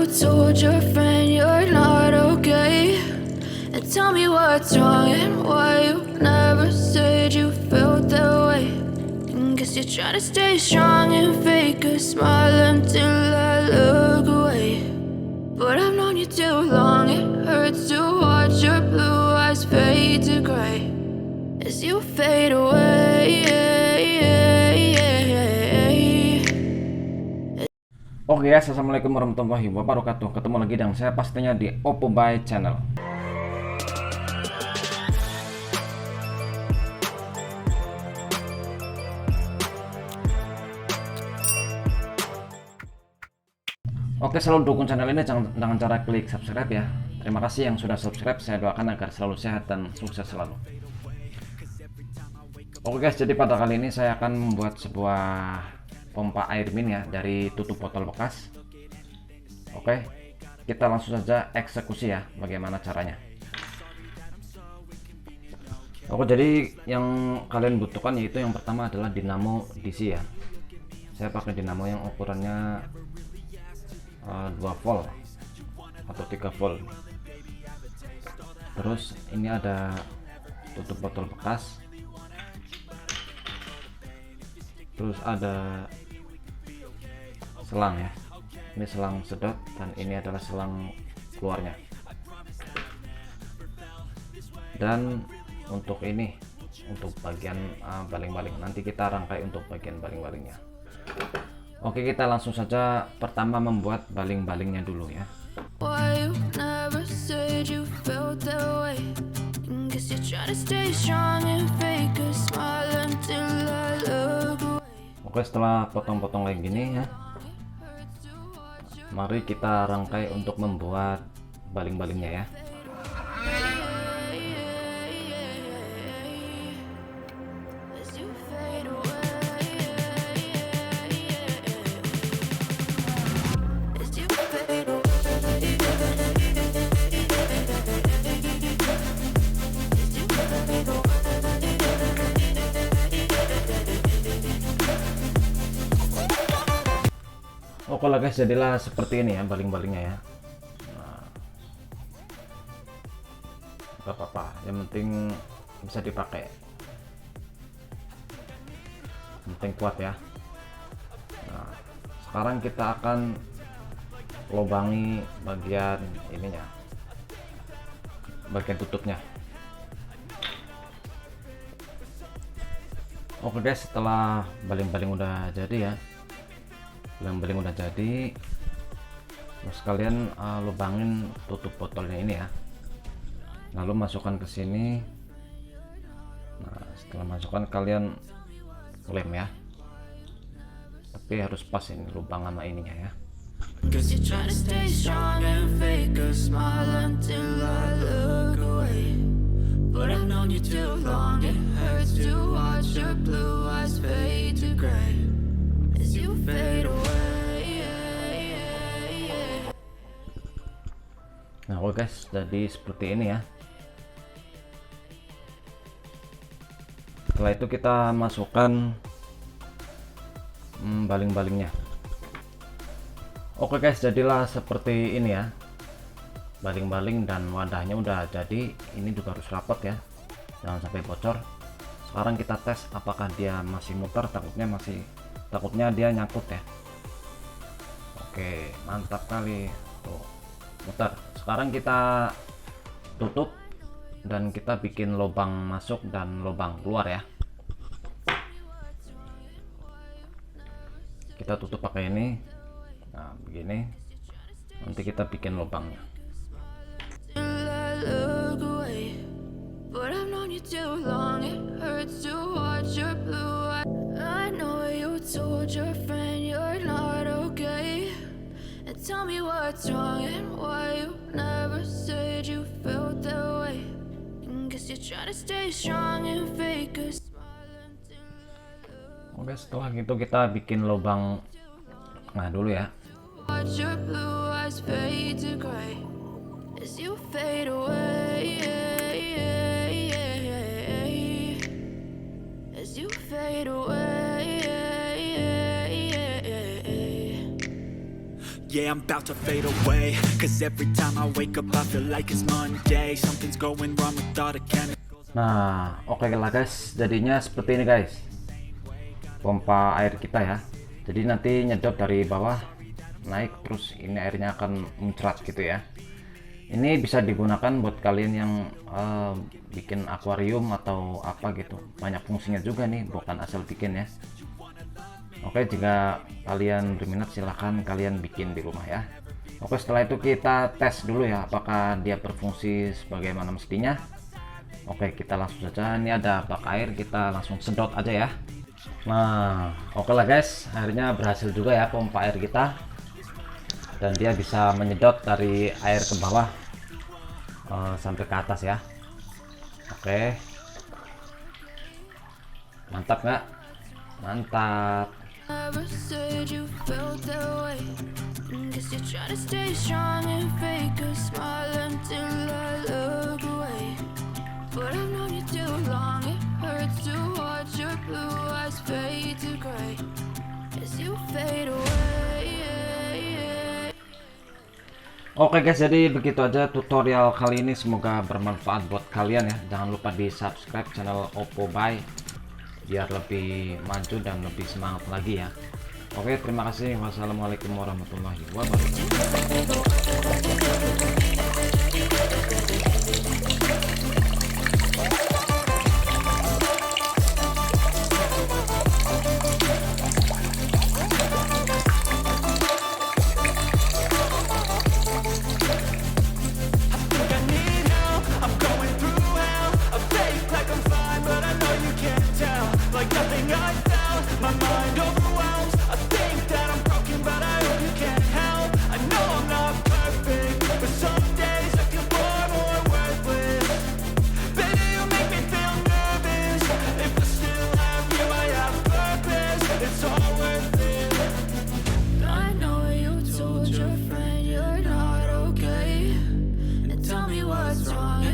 told your friend you're not okay? And tell me what's wrong and why you never said you felt that way. And guess you're trying to stay strong and fake a smile until I look away. But I've known you too long, it hurts to watch your blue eyes fade to gray as you fade away. Oke guys, assalamualaikum warahmatullahi wabarakatuh. Ketemu lagi dengan saya pastinya di Oppo By Channel. Oke, selalu dukung channel ini dengan cara klik subscribe ya. Terima kasih yang sudah subscribe. Saya doakan agar selalu sehat dan sukses selalu. Oke guys, jadi pada kali ini saya akan membuat sebuah pompa air min ya dari tutup botol bekas. Oke, kita langsung saja eksekusi ya bagaimana caranya. Oke, jadi yang kalian butuhkan yaitu yang pertama adalah dinamo DC ya. Saya pakai dinamo yang ukurannya 2 volt atau 3 volt. Terus ini ada tutup botol bekas. Terus ada selang ya, ini selang sedot dan ini adalah selang keluarnya. Dan untuk ini untuk bagian baling-baling, nanti kita rangkai untuk bagian baling-balingnya. Oke, kita langsung saja pertama membuat baling-balingnya dulu ya. Oke, setelah potong-potong kayak gini ya, mari kita rangkai untuk membuat baling-balingnya ya. Oke lah guys, jadilah seperti ini ya baling-balingnya ya. Nah, gak apa-apa, yang penting bisa dipakai, yang penting kuat ya. Nah, sekarang kita akan lubangi bagian ininya, bagian tutupnya. Oke guys, setelah baling-baling udah jadi ya, baling-baling udah jadi, terus kalian lubangin tutup botolnya ini ya, lalu masukkan ke sini. Nah, setelah masukkan kalian lem ya, tapi harus pas ini lubang sama ininya ya. Nah, oke guys, jadi seperti ini ya. Setelah itu kita masukkan baling-balingnya. Oke guys, jadilah seperti ini ya, baling-baling dan wadahnya udah jadi. Ini juga harus rapat ya, jangan sampai bocor. Sekarang kita tes apakah dia masih muter. Takutnya dia nyangkut ya. Oke, mantap kali tuh, muter. Sekarang kita tutup dan kita bikin lubang masuk dan lubang keluar ya. Kita tutup pakai ini. Nah, begini. Nanti kita bikin lubangnya. Tell me what's wrong and why you never said you felt that way. And guess you're trying to stay strong and fake a smile until Oke, setelah itu kita bikin lubang tengah dulu ya. watch your blue eyes fade to gray as you fade away. As you fade away. Yeah, I'm about to fade away. Cause every time I wake up I feel like it's Monday. Something's going wrong with all the chemicals. Nah, oke lah guys, jadinya seperti ini guys, pompa air kita ya. Jadi nanti nyedot dari bawah naik, terus ini airnya akan muncrat gitu ya. Ini bisa digunakan buat kalian yang bikin akuarium atau apa gitu, banyak fungsinya juga nih, bukan asal bikin ya. Oke, jika kalian berminat silahkan kalian bikin di rumah ya. Oke, setelah itu kita tes dulu ya apakah dia berfungsi sebagaimana mestinya. Oke, kita langsung saja, ini ada bak air, kita langsung sedot aja ya. Nah, oke lah guys, akhirnya berhasil juga ya pompa air kita, dan dia bisa menyedot dari air ke bawah sampai ke atas ya. Oke, mantap nggak? Mantap. Never said you felt that way. Guess you're trying to stay strong and fake a smile until I look away. But I've known you too long, it hurts to watch your blue eyes fade to gray as you fade away. Oke guys, jadi begitu aja tutorial kali ini, semoga bermanfaat buat kalian ya. Jangan lupa di subscribe channel Oppo Bay biar lebih maju dan lebih semangat lagi ya. Oke, terima kasih. Wassalamualaikum warahmatullahi wabarakatuh. What's wrong?